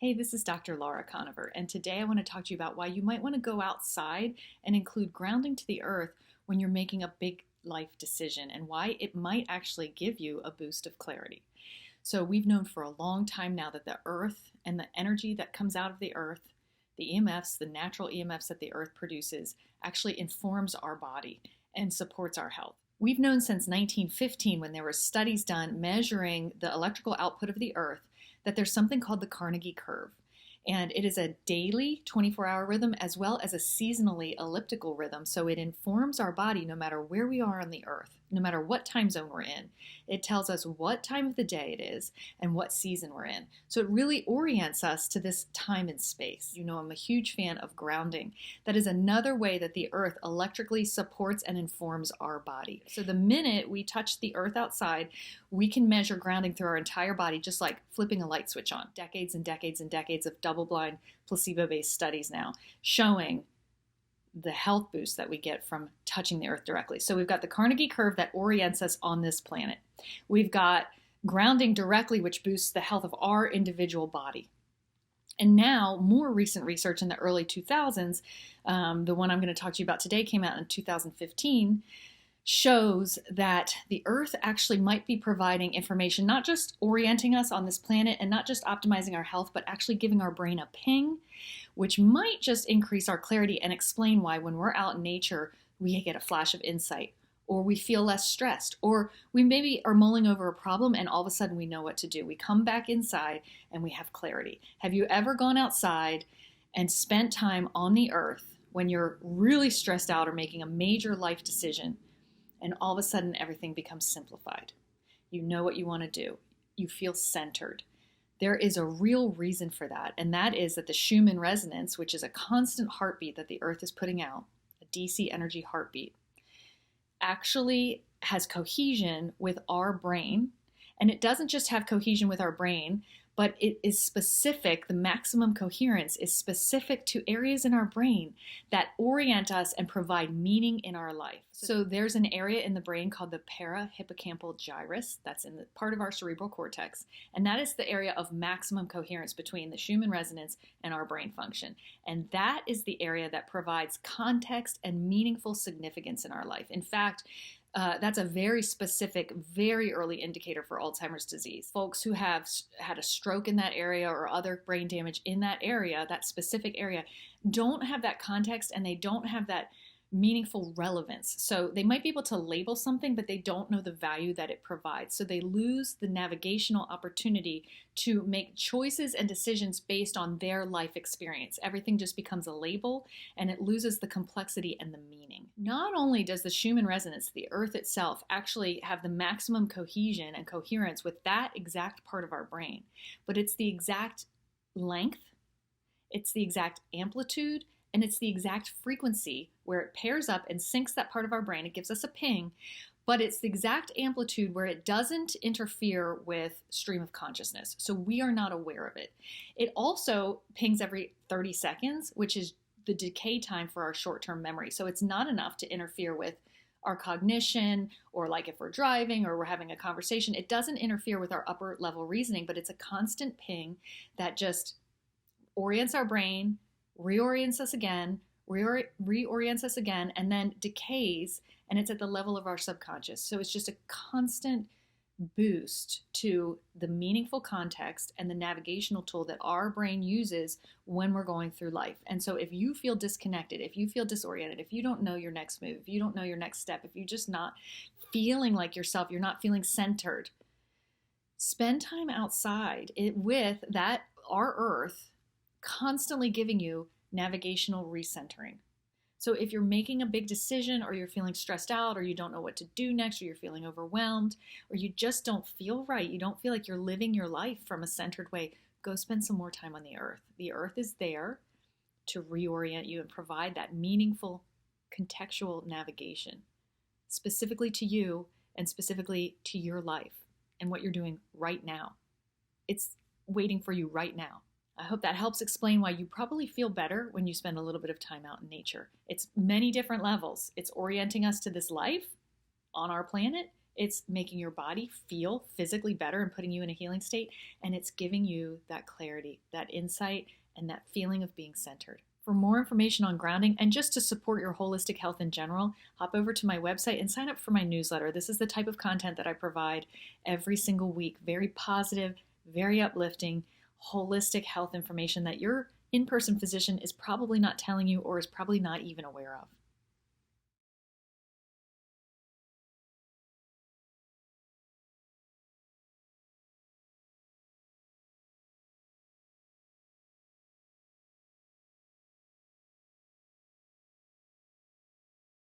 Hey, this is Dr. Laura Conover, and today I want to talk to you about why you might want to go outside and include grounding to the earth when you're making a big life decision and why it might actually give you a boost of clarity. So, we've known for a long time now that the earth and the energy that comes out of the earth, the EMFs, the natural EMFs that the earth produces, actually informs our body and supports our health. We've known since 1915, when there were studies done measuring the electrical output of the earth, that there's something called the Carnegie curve. And it is a daily 24-hour rhythm as well as a seasonally elliptical rhythm. So it informs our body no matter where we are on the earth, no matter what time zone we're in. It tells us what time of the day it is and what season we're in. So it really orients us to this time and space. You know, I'm a huge fan of grounding. That is another way that the earth electrically supports and informs our body. So the minute we touch the earth outside, we can measure grounding through our entire body, just like flipping a light switch on. Decades and decades and decades of double-blind, placebo-based studies now showing the health boost that we get from touching the earth directly. So we've got the Carnegie curve that orients us on this planet. We've got grounding directly, which boosts the health of our individual body. And now, more recent research in the early 2000s, the one I'm going to talk to you about today came out in 2015, shows that the earth actually might be providing information, not just orienting us on this planet and not just optimizing our health, but actually giving our brain a ping, which might just increase our clarity and explain why when we're out in nature, we get a flash of insight, or we feel less stressed, or we maybe are mulling over a problem and all of a sudden we know what to do. We come back inside and we have clarity. Have you ever gone outside and spent time on the earth when you're really stressed out or making a major life decision, and all of a sudden everything becomes simplified? You know what you want to do. You feel centered. There is a real reason for that, and that is that the Schumann resonance, which is a constant heartbeat that the earth is putting out, a DC energy heartbeat, actually has cohesion with our brain. And it doesn't just have cohesion with our brain, but it is specific, the maximum coherence is specific to areas in our brain that orient us and provide meaning in our life. So there's an area in the brain called the parahippocampal gyrus, that's in the part of our cerebral cortex, and that is the area of maximum coherence between the Schumann resonance and our brain function. And that is the area that provides context and meaningful significance in our life. In fact, that's a very specific, very early indicator for Alzheimer's disease. Folks who have had a stroke in that area or other brain damage in that area, that specific area, don't have that context and they don't have that meaningful relevance. So they might be able to label something, but they don't know the value that it provides. So they lose the navigational opportunity to make choices and decisions based on their life experience. Everything just becomes a label and it loses the complexity and the meaning. Not only does the Schumann resonance, the earth itself, actually have the maximum cohesion and coherence with that exact part of our brain, but it's the exact length, it's the exact amplitude, and it's the exact frequency where it pairs up and syncs that part of our brain. It gives us a ping, but it's the exact amplitude where it doesn't interfere with stream of consciousness. So we are not aware of it. It also pings every 30 seconds, which is the decay time for our short-term memory. So it's not enough to interfere with our cognition, or like if we're driving or we're having a conversation. It doesn't interfere with our upper level reasoning, but it's a constant ping that just orients our brain, reorients us again, reorients us again, and then decays, and it's at the level of our subconscious. So it's just a constant boost to the meaningful context and the navigational tool that our brain uses when we're going through life. And so if you feel disconnected, if you feel disoriented, if you don't know your next move, if you don't know your next step, if you're just not feeling like yourself, you're not feeling centered, spend time outside with that, our earth, constantly giving you navigational recentering. So if you're making a big decision, or you're feeling stressed out, or you don't know what to do next, or you're feeling overwhelmed, or you just don't feel right, you don't feel like you're living your life from a centered way, go spend some more time on the earth. The earth is there to reorient you and provide that meaningful contextual navigation, specifically to you and specifically to your life and what you're doing right now. It's waiting for you right now. I hope that helps explain why you probably feel better when you spend a little bit of time out in nature. It's many different levels. It's orienting us to this life on our planet, It's making your body feel physically better and putting you in a healing state. And it's giving you that clarity, that insight, and that feeling of being centered. For more information on grounding and just to support your holistic health in general, hop over to my website and sign up for my newsletter. This is the type of content that I provide every single week. Very positive, very uplifting, holistic health information that your in person physician is probably not telling you or is probably not even aware of.